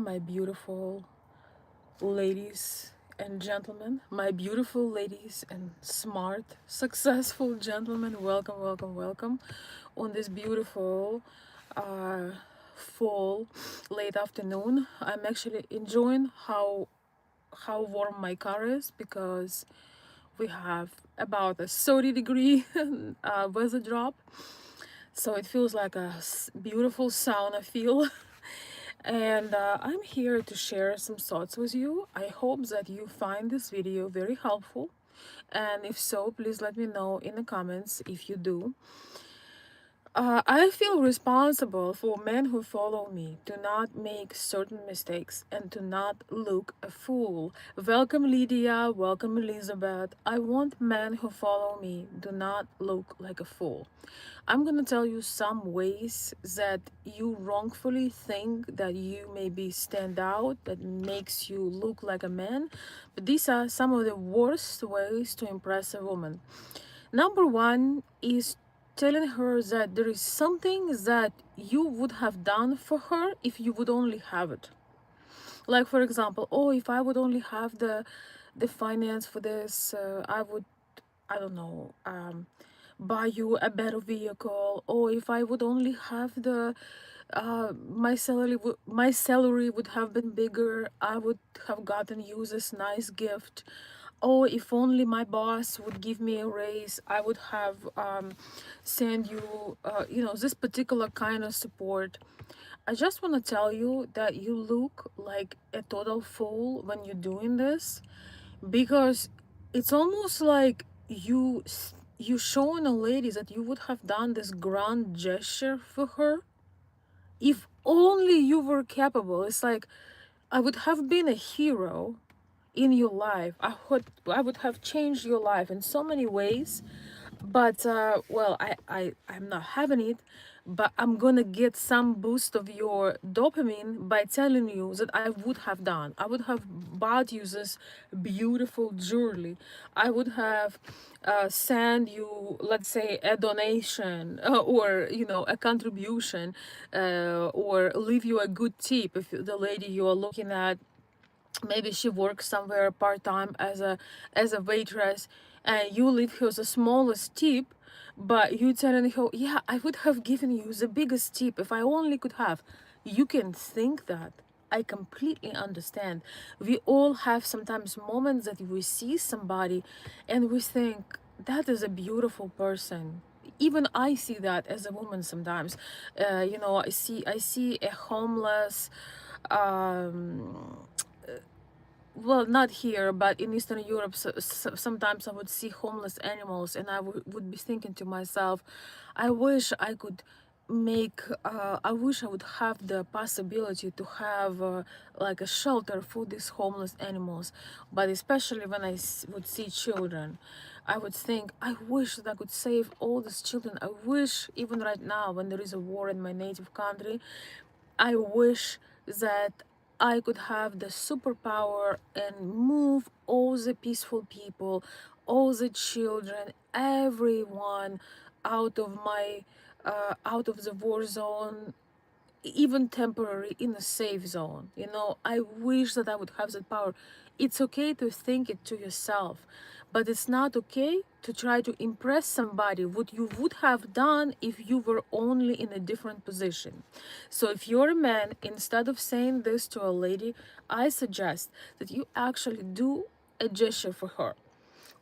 my beautiful ladies and gentlemen, my beautiful ladies and smart, successful gentlemen. Welcome, welcome, welcome on this beautiful uh, fall late afternoon. I'm actually enjoying how warm my car is because we have about a 30-degree weather drop, so it feels like a beautiful sauna feel. And I'm here to share some thoughts with you. I hope that you find this video very helpful, and if so, please let me know in the comments if you do. I feel responsible for men who follow me to not make certain mistakes and to not look a fool. Welcome, Lydia. Welcome, Elizabeth. I want men who follow me do not look like a fool. I'm gonna tell you some ways that you wrongfully think that you maybe stand out, that makes you look like a man, but these are some of the worst ways to impress a woman. Number one is telling her that there is something that you would have done for her if you would only have it. Like, for example, oh, if I would only have the finance for this, I would, I don't know, buy you a better vehicle. Or if I would only have the my salary would have been bigger, I would have gotten you this nice gift. Oh, if only my boss would give me a raise, I would have send you this particular kind of support. I just want to tell you that you look like a total fool when you're doing this, because it's almost like you showing a lady that you would have done this grand gesture for her if only you were capable. It's like, I would have been a hero in your life. I would have changed your life in so many ways, but well, I'm not having it, but I'm gonna get some boost of your dopamine by telling you that I would have done. I would have bought you this beautiful jewelry. I would have send you, let's say, a donation, or a contribution, or leave you a good tip if the lady you are looking at, maybe she works somewhere part-time as a waitress, and you leave her the smallest tip, but you telling her, yeah, I would have given you the biggest tip if I only could have. You can think that. I completely understand. We all have sometimes moments that we see somebody and we think that is a beautiful person. Even I see that as a woman sometimes. I see a homeless, um well, not here, but in Eastern Europe, sometimes I would see homeless animals, and I would be thinking to myself, I wish I could I wish I would have the possibility to have like a shelter for these homeless animals. But especially when I would see children, I would think, I wish that I could save all these children. I wish, even right now, when there is a war in my native country, I wish that I could have the superpower and move all the peaceful people, all the children, everyone out of my out of the war zone, even temporary, in a safe zone. I wish that I would have that power. It's okay to think it to yourself, but it's not okay to try to impress somebody what you would have done if you were only in a different position. So if you're a man, instead of saying this to a lady, I suggest that you actually do a gesture for her.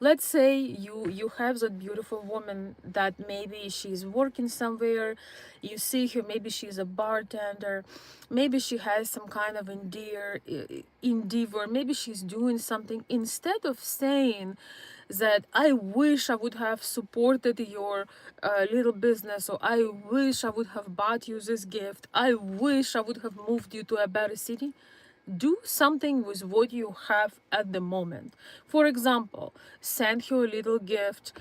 Let's say you have that beautiful woman that maybe she's working somewhere, you see her, maybe she's a bartender, maybe she has some kind of endeavor, maybe she's doing something. Instead of saying that I wish I would have supported your little business, or I wish I would have bought you this gift, I wish I would have moved you to a better city, do something with what you have at the moment. For example, send her a little gift,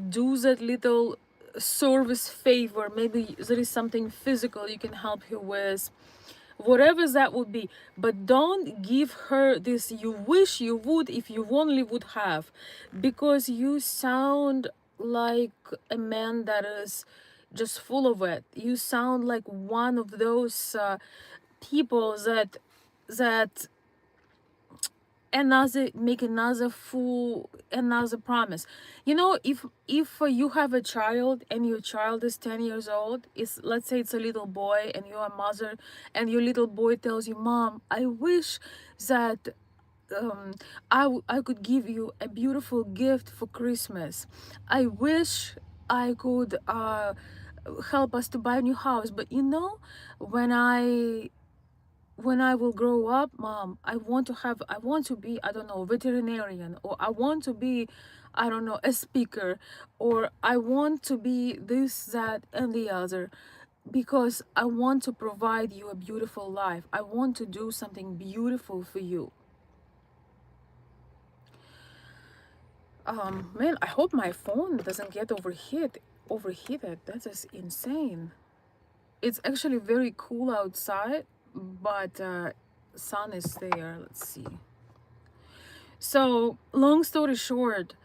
do that little service favor. Maybe there is something physical you can help her with, whatever that would be. But don't give her this you wish you would if you only would have, because you sound like a man that is just full of it. You sound like one of those people that that make another promise. You know, if you have a child and your child is 10 years old, it's, let's say it's a little boy and you're a mother, and your little boy tells you, Mom, I wish that um, I could give you a beautiful gift for Christmas. I wish I could help us to buy a new house, but you know, when I will grow up, Mom, I want to be, I don't know, veterinarian, or I want to be, I don't know, a speaker, or I want to be this, that, and the other, because I want to provide you a beautiful life. I want to do something beautiful for you. Man, I hope my phone doesn't get overheated. That is insane. It's actually very cool outside, but sun is there. Let's see. So, long story short,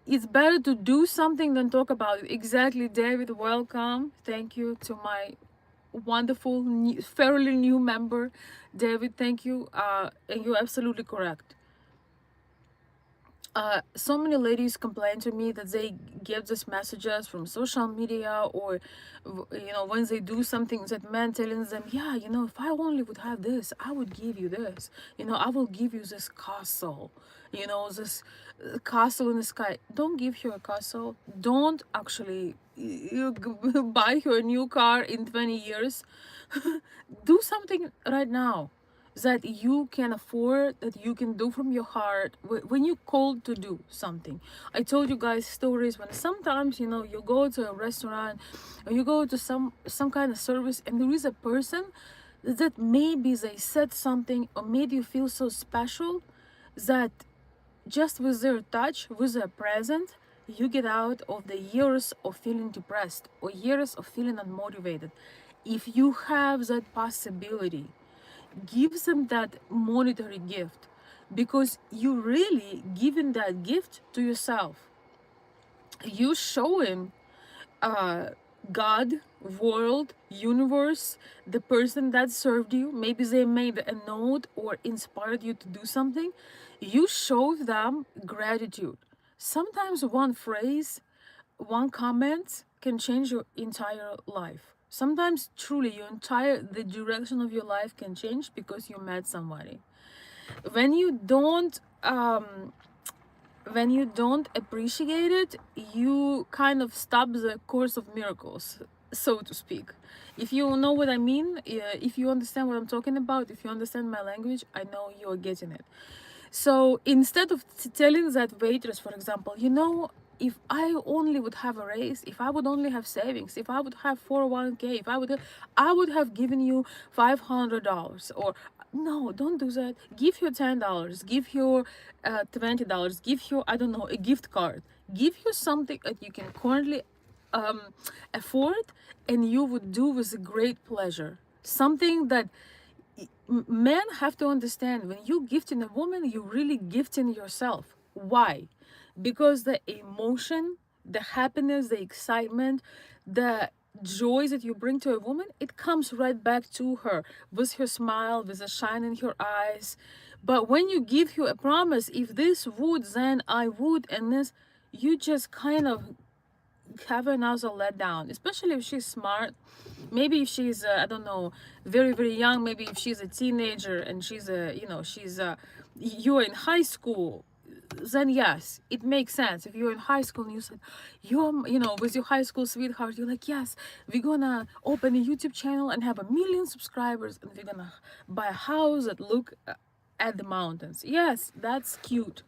it's better to do something than talk about it. Exactly, David. Welcome. Thank you to my wonderful, fairly new member, David. Thank you. And you're absolutely correct. So many ladies complain to me that they get these messages from social media, or you know, when they do something, that man telling them, yeah, you know, if I only would have this, I would give you this, you know, I will give you this castle, you know, this castle in the sky. Don't give her a castle. Don't actually buy her a new car in 20 years. Do something right now that you can afford, that you can do from your heart when you're called to do something. I told you guys stories when sometimes, you know, you go to a restaurant or you go to some kind of service, and there is a person that maybe they said something or made you feel so special, that just with their touch, with their presence, you get out of the years of feeling depressed or years of feeling unmotivated. If you have that possibility, give them that monetary gift, because you really giving that gift to yourself. You showing uh, God, world, universe, the person that served you, maybe they made a note or inspired you to do something, you show them gratitude. Sometimes one phrase, one comment can change your entire life. Sometimes truly the direction of your life can change because you met somebody. When you don't appreciate it, you kind of stop the course of miracles, so to speak. If you know what I mean, if you understand what I'm talking about, if you understand my language, I know you're getting it. So instead of telling that waitress, for example, you know, if I only would have a raise, if I would only have savings, if I would have 401k, if I would have given you $500, or no, don't do that. Give her $10, give her $20, give her, I don't know, a gift card. Give her something that you can currently um, afford, and you would do with great pleasure. Something that men have to understand: when you gifting a woman, you really gifting yourself. Why? Because the emotion, the happiness, the excitement, the joy that you bring to a woman, it comes right back to her with her smile, with a shine in her eyes. But when you give her a promise, if this would, then I would, and this, you just kind of have another letdown, especially if she's smart. Maybe if she's I don't know, very very young, maybe if she's a teenager and she's a, you know, she's you're in high school, then yes, it makes sense. If you're in high school and you said, you're, you know, with your high school sweetheart, you're like, yes, we're gonna open a YouTube channel and have 1 million subscribers, and we're gonna buy a house that look at the mountains. Yes, that's cute.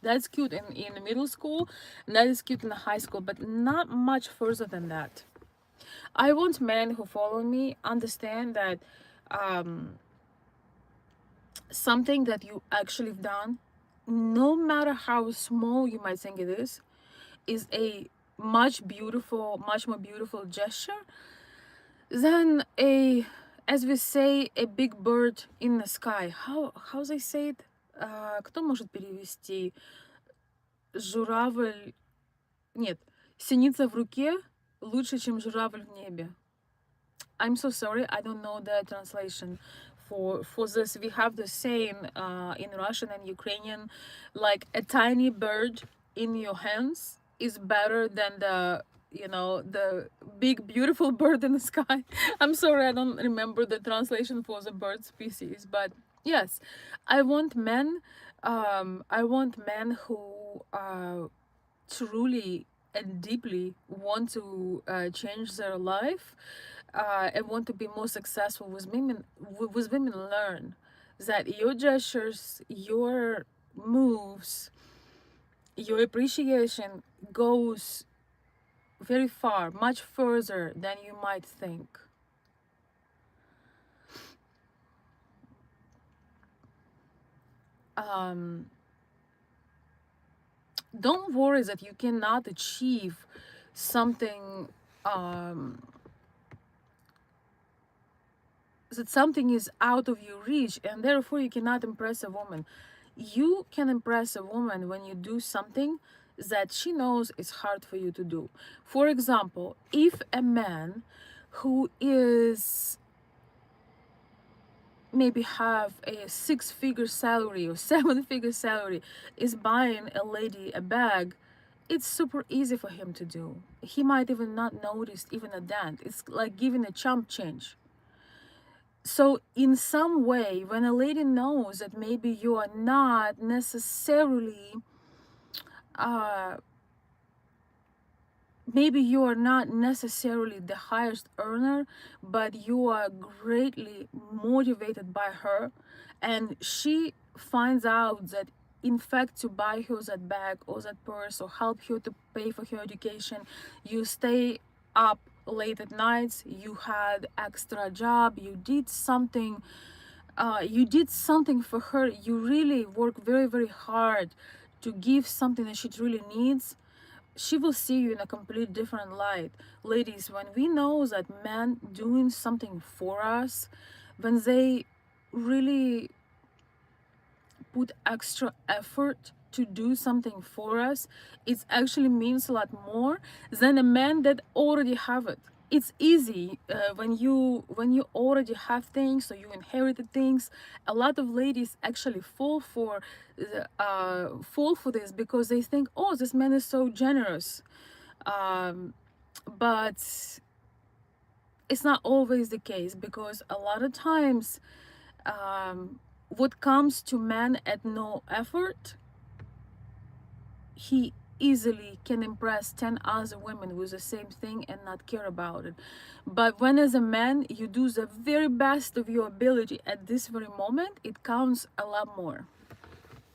That's cute in middle school, and that is cute in the high school, but not much further than that. I want men who follow me understand that something that you actually done, no matter how small you might think it is a much more beautiful gesture than a, as we say, a big bird in the sky. How they say it? Кто может перевести? Журавль... Нет. Синица в руке лучше, чем журавль в небе. I'm so sorry, I don't know the translation for this. We have the saying in Russian and Ukrainian, like a tiny bird in your hands is better than the, you know, the big beautiful bird in the sky. I'm sorry, I don't remember the translation for the bird species, but yes, I want men. I want men who truly and deeply want to change their life and want to be more successful. With women, with women, learn that your gestures, your moves, your appreciation goes very far, much further than you might think. Um, don't worry that you cannot achieve something, um, that something is out of your reach and therefore you cannot impress a woman. You can impress a woman when you do something that she knows is hard for you to do. For example, if a man who is maybe have a six-figure salary or seven-figure salary is buying a lady a bag, it's super easy for him to do. He might even not notice even a dent. It's like giving a chump change. So in some way, when a lady knows that maybe you are not necessarily uh, maybe you are not necessarily the highest earner, but you are greatly motivated by her, and she finds out that in fact to buy her that bag or that purse or help her to pay for her education, you stay up late at nights, you had extra job, you did something for her, you really work very very hard to give something that she really needs. She will see you in a complete different light. Ladies, when we know that men doing something for us, when they really put extra effort to do something for us, it actually means a lot more than a man that already have it. It's easy when you already have things, so you inherited things. A lot of ladies actually fall for this because they think, oh, this man is so generous, but it's not always the case, because a lot of times what comes to man at no effort, he easily can impress 10 other women with the same thing and not care about it. But when as a man you do the very best of your ability at this very moment, it counts a lot more.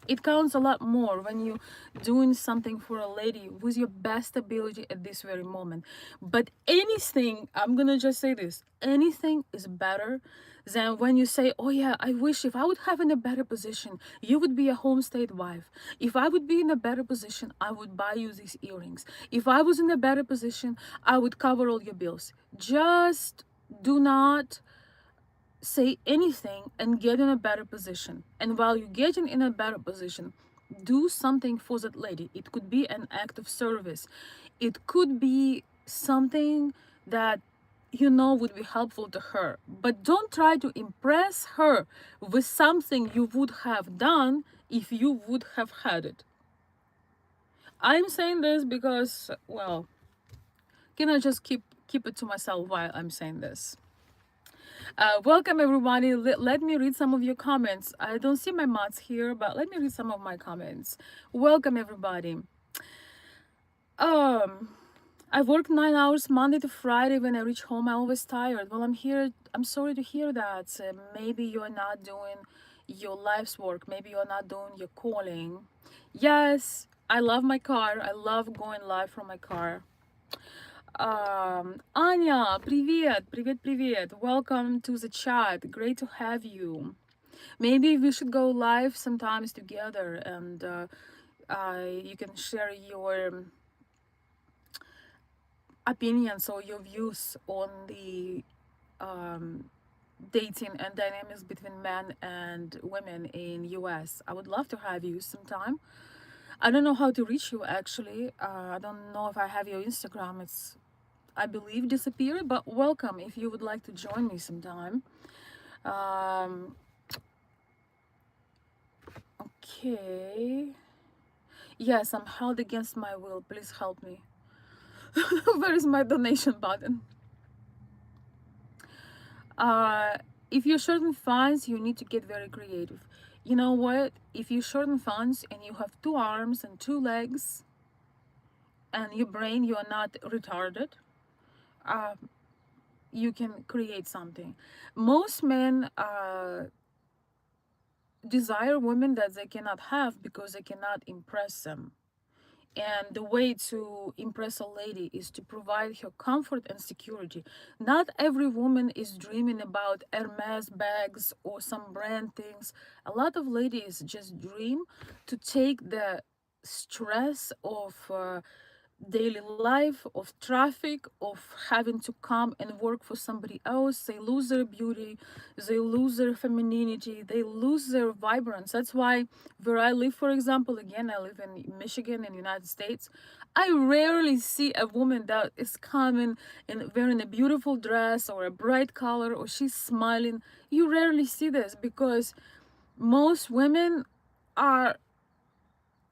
It counts a lot more when you doing something for a lady with your best ability at this very moment. But anything, I'm gonna just say this, anything is better than when you say, oh yeah, I wish if I would have in a better position, you would be a home state wife. If I would be in a better position, I would buy you these earrings. If I was in a better position, I would cover all your bills. Just do not say anything and get in a better position. And while you're getting in a better position, do something for that lady. It could be an act of service, it could be something that you know would be helpful to her, but don't try to impress her with something you would have done if you would have had it. I'm saying this because, well, can I just keep it to myself while I'm saying this? Welcome everybody. Let me read some of your comments. I don't see my mods here, but let me read some of my comments. Welcome everybody. Um, I work 9 hours Monday to Friday. When I reach home, I'm always tired. Well, I'm here. I'm sorry to hear that. Maybe you're not doing your life's work. Maybe you're not doing your calling. Yes, I love my car. I love going live from my car. Anya, привет. Welcome to the chat. Great to have you. Maybe we should go live sometimes together, and you can share your opinions or your views on the dating and dynamics between men and women in US. I would love to have you sometime. I don't know how to reach you actually. I don't know if I have your Instagram. It's, I believe, disappeared, but welcome if you would like to join me sometime. Um, okay. Yes, I'm held against my will. Please help me. Where is my donation button? Uh, if you're short on funds, you need to get very creative. You know what? If you're short on funds and you have 2 arms and 2 legs, and your brain, you are not retarded, uh, you can create something. Most men desire women that they cannot have because they cannot impress them. And the way to impress a lady is to provide her comfort and security. Not every woman is dreaming about Hermes bags or some brand things. A lot of ladies just dream to take the stress of daily life, of traffic, of having to come and work for somebody else. They lose their beauty, they lose their femininity, they lose their vibrance. That's why where I live, for example, again, I live in Michigan in the United States, I rarely see a woman that is coming and wearing a beautiful dress or a bright color or she's smiling. You rarely see this because most women are,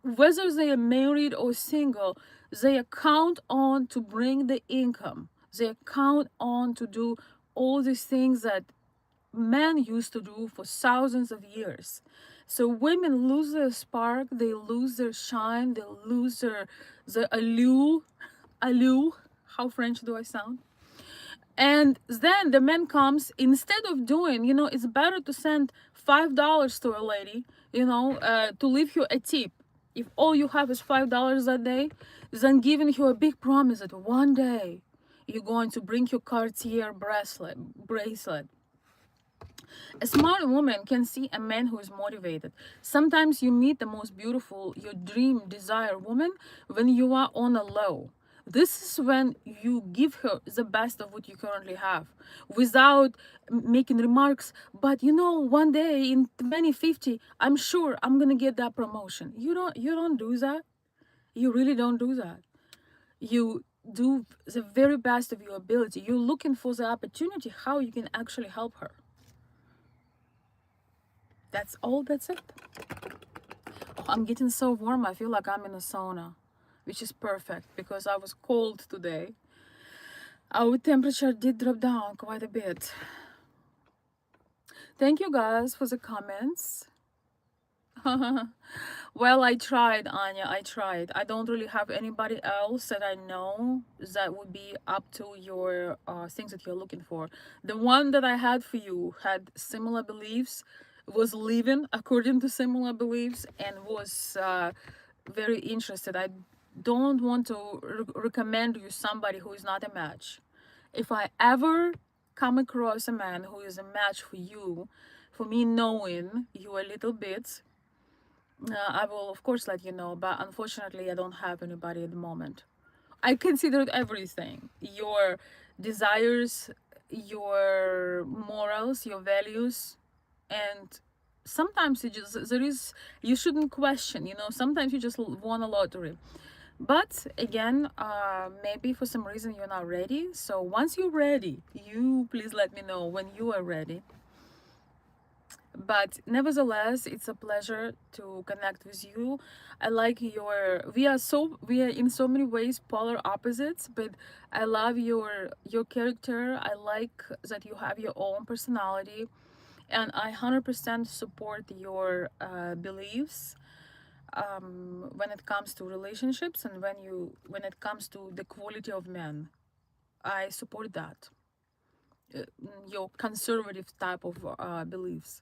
whether they are married or single, they count on to bring the income. They count on to do all these things that men used to do for thousands of years. So women lose their spark, they lose their shine, they lose their allure. How French do I sound? And then the man comes, instead of doing, it's better to send $5 to a lady, to leave you a tip. If all you have is $5 a day, than giving you a big promise that one day you're going to bring your Cartier bracelet. A smart woman can see a man who is motivated. Sometimes you meet the most beautiful, your dream desire woman when you are on a low. This is when you give her the best of what you currently have without making remarks. But one day in 2050, I'm sure I'm gonna get that promotion. You don't do that. You really don't do that. You do the very best of your ability. You're looking for the opportunity how you can actually help her. That's all. That's it. Oh, I'm getting so warm. I feel like I'm in a sauna, which is perfect because I was cold today. Our temperature did drop down quite a bit. Thank you guys for the comments. Well, I tried, Anya. I tried. I don't really have anybody else that I know that would be up to your things that you're looking for. The one that I had for you had similar beliefs, was living according to similar beliefs, and was very interested. I don't want to recommend you somebody who is not a match. If I ever come across a man who is a match for you, for me knowing you a little bit, I will, of course, let you know, but unfortunately, I don't have anybody at the moment. I considered everything: your desires, your morals, your values, and sometimes you shouldn't question, sometimes you just won a lottery. But again, maybe for some reason you're not ready. So once you're ready, you please let me know when you are ready. But nevertheless, it's a pleasure to connect with you. I like we are in so many ways polar opposites, but I love your character. I like that you have your own personality, and I 100% support your beliefs when it comes to relationships, and when it comes to the quality of men. I support that, your conservative type of beliefs.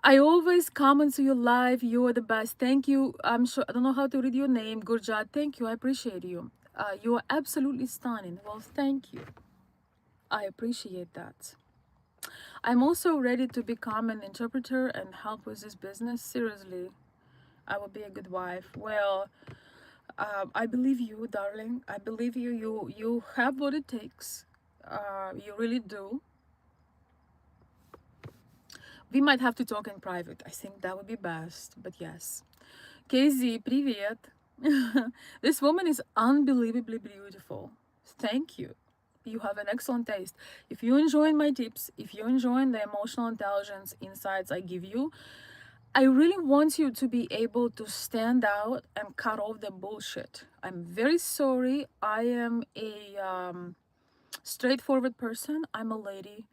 I always comment to your live. You are the best. Thank you. I'm sure I don't know how to read your name, Gurjat. Thank you. I appreciate you. You are absolutely stunning. Well, thank you. I appreciate that. I'm also ready to become an interpreter and help with this business. Seriously, I will be a good wife. Well, I believe you, darling. I believe you. You have what it takes. You really do. We might have to talk in private. I think that would be best. But yes. Casey, привет. This woman is unbelievably beautiful. Thank you. You have an excellent taste. If you're enjoying my tips, if you're enjoying the emotional intelligence insights I give you, I really want you to be able to stand out and cut off the bullshit. I'm very sorry. I am a straightforward person. I'm a lady.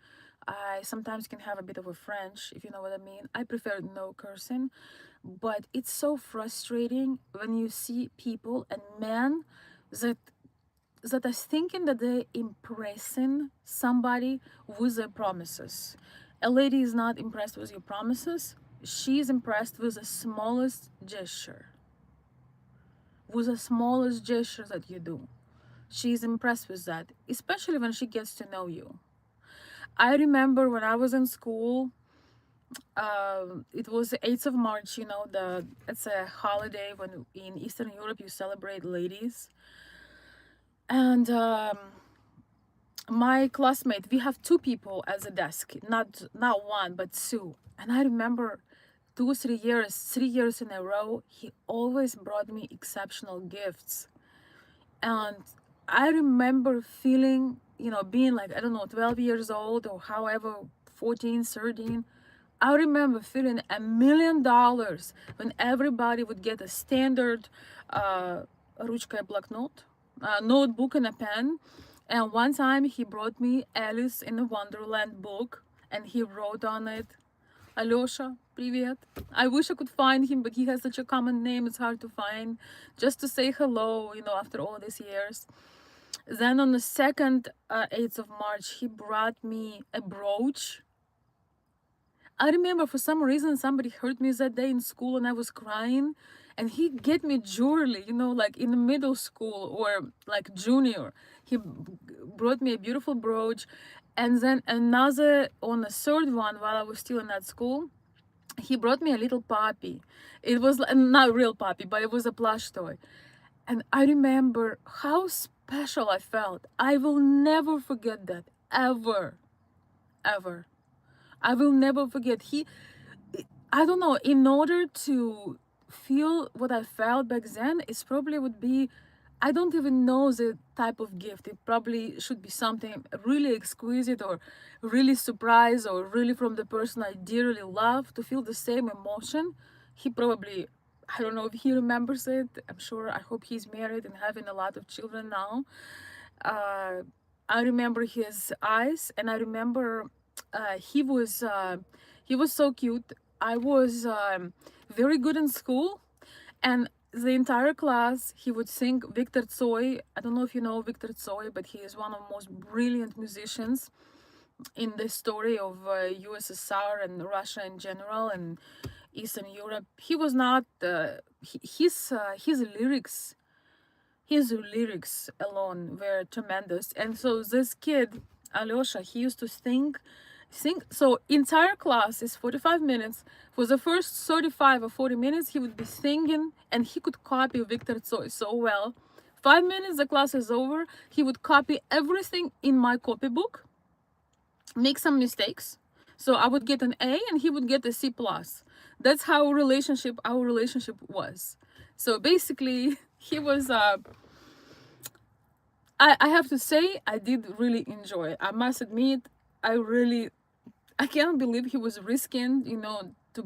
I sometimes can have a bit of a French, if you know what I mean. I prefer no cursing, but it's so frustrating when you see people and men that are thinking that they're impressing somebody with their promises. A lady is not impressed with your promises. She is impressed with the smallest gesture, with the smallest gesture that you do. She's impressed with that, especially when she gets to know you. I remember when I was in school, it was the 8th of March, you know, it's a holiday when in Eastern Europe you celebrate ladies. And my classmate, we have two people at the desk, not one, but two. And I remember 2 3 years, 3 years in a row, he always brought me exceptional gifts. And I remember feeling, you know, being like, I don't know, 12 years old or however, 14, 13. I remember feeling $1 million when everybody would get a standard ручка и блокнот, notebook and a pen. And one time he brought me Alice in the Wonderland book and he wrote on it, Alyosha, привет. I wish I could find him, but he has such a common name, it's hard to find. Just to say hello, you know, after all these years. Then on the second 8th of March, he brought me a brooch. I remember for some reason somebody hurt me that day in school and I was crying, and he get me jewelry, you know, like in the middle school or like junior. He brought me a beautiful brooch. And then another, on the third one, while I was still in that school, he brought me a little puppy. It was not a real puppy, but it was a plush toy. And I remember how special I felt. I will never forget that, ever, ever. I will never forget. I don't know, in order to feel what I felt back then, it probably would be, I don't even know the type of gift. It probably should be something really exquisite or really surprise or really from the person I dearly love to feel the same emotion. He probably, I don't know if he remembers it. I'm sure, I hope he's married and having a lot of children now. uh, I remember his eyes, and I remember he was so cute. I was very good in school, and the entire class he would sing Victor Tsoi. I don't know if you know Victor Tsoi, but he is one of the most brilliant musicians in the story of USSR and Russia in general and Eastern Europe. He was not his lyrics alone were tremendous. And so this kid, Alyosha, he used to sing. So entire class is 45 minutes. For the first 35 or 40 minutes, he would be singing, and he could copy Victor Tsoi so well. 5 minutes, the class is over. He would copy everything in my copybook, make some mistakes. So I would get an A and he would get a C plus. That's how our relationship was. So basically, he was I have to say, I did really enjoy it. I must admit, I can't believe he was risking, you know, to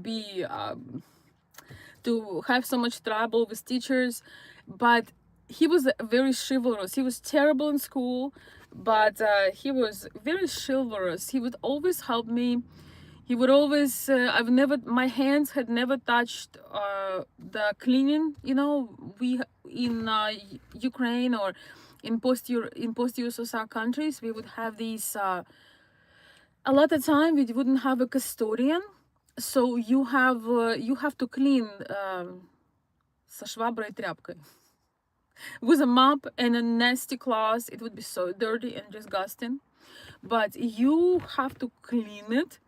have so much trouble with teachers. But he was very chivalrous. He was terrible in school, but he was very chivalrous. He would always help me. He would always, my hands had never touched the cleaning, you know, we in Ukraine or in post-USSR countries, we would have these, a lot of time we wouldn't have a custodian. So you have to clean со шваброй и тряпкой. With a mop and a nasty cloth, it would be so dirty and disgusting. But you have to clean it.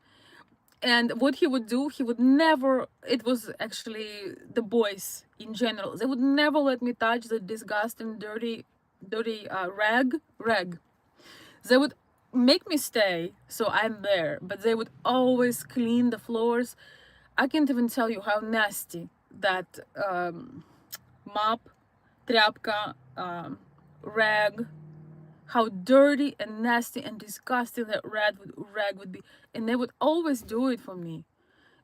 And what he would do, he would never, it was actually the boys in general, they would never let me touch the disgusting, dirty rag. They would make me stay, so I'm there, but they would always clean the floors. I can't even tell you how nasty that mop, тряпка, rag, how dirty and nasty and disgusting that rag would be, and they would always do it for me.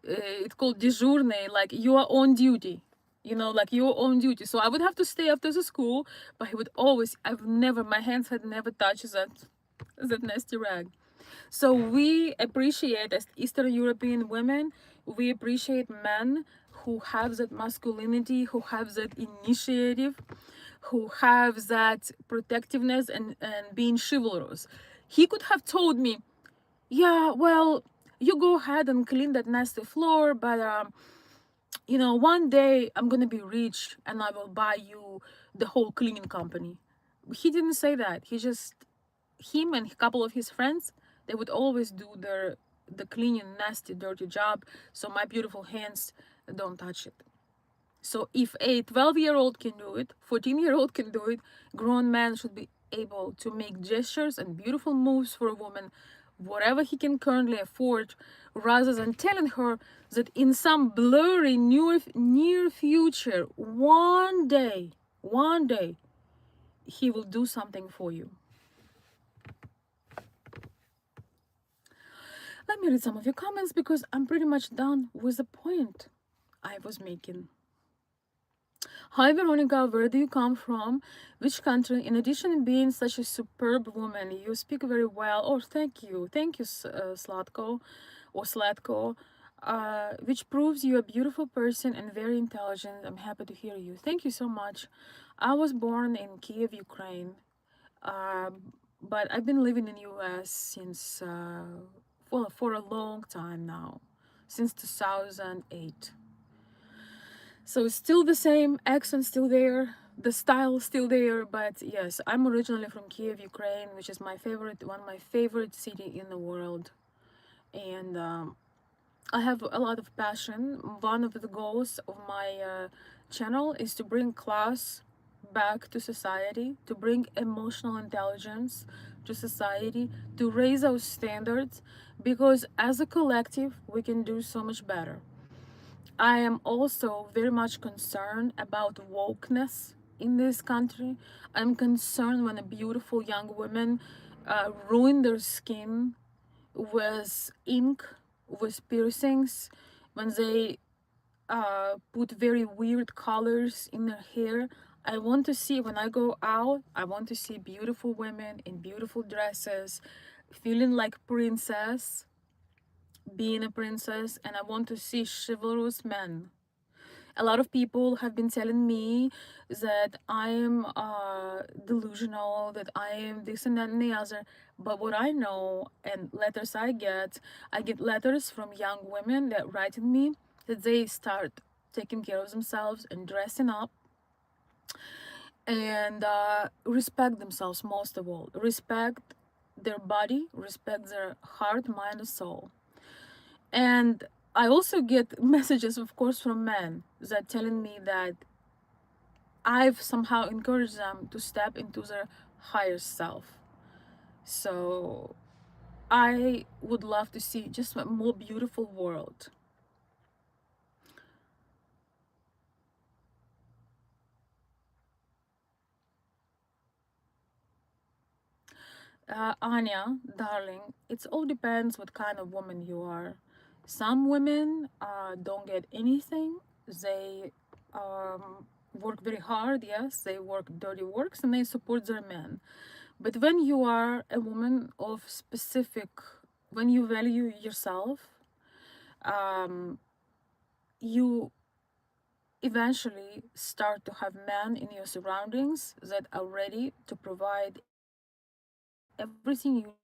It's called дежурный, like you are on duty, like you're on duty. So I would have to stay after the school, but he would always. My hands had never touched that nasty rag. So we appreciate, as Eastern European women, we appreciate men who have that masculinity, who have that initiative, who have that protectiveness and being chivalrous. He could have told me, yeah, well, you go ahead and clean that nasty floor, but one day I'm gonna be rich and I will buy you the whole cleaning company. He didn't say that. Him and a couple of his friends, they would always do the cleaning, nasty, dirty job. So my beautiful hands don't touch it. So if a 12-year-old can do it, 14-year-old can do it, grown man should be able to make gestures and beautiful moves for a woman, whatever he can currently afford, rather than telling her that in some blurry near future, one day, he will do something for you. Let me read some of your comments because I'm pretty much done with the point I was making. Hi Veronica, where do you come from? Which country? In addition to being such a superb woman, you speak very well. Oh, thank you. Thank you, Slatko or Slatko. Which proves you're a beautiful person and very intelligent. I'm happy to hear you. Thank you so much. I was born in Kiev, Ukraine, uh, but I've been living in US since for a long time now, since 2008. So it's still the same, accent still there, the style still there, but yes, I'm originally from Kiev, Ukraine, which is one of my favorite city in the world. And I have a lot of passion. One of the goals of my channel is to bring class back to society, to bring emotional intelligence to society, to raise our standards, because as a collective, we can do so much better. I am also very much concerned about wokeness in this country. I'm concerned when a beautiful young women ruin their skin with ink, with piercings, when they put very weird colors in their hair. I want to see, when I go out, I want to see beautiful women in beautiful dresses, feeling like princess, being a princess, and I want to see chivalrous men. A lot of people have been telling me that I am delusional, that I am this and that and the other. But what I know and letters I get letters from young women that write in me that they start taking care of themselves and dressing up and respect themselves most of all. Respect their body, respect their heart, mind, and soul. And I also get messages, of course, from men that telling me that I've somehow encouraged them to step into their higher self. So I would love to see just a more beautiful world. Anya, darling, it all depends what kind of woman you are. Some women don't get anything. They work very hard, yes, they work dirty works and they support their men. But when you are a woman of specific, when you value yourself, um, you eventually start to have men in your surroundings that are ready to provide everything you need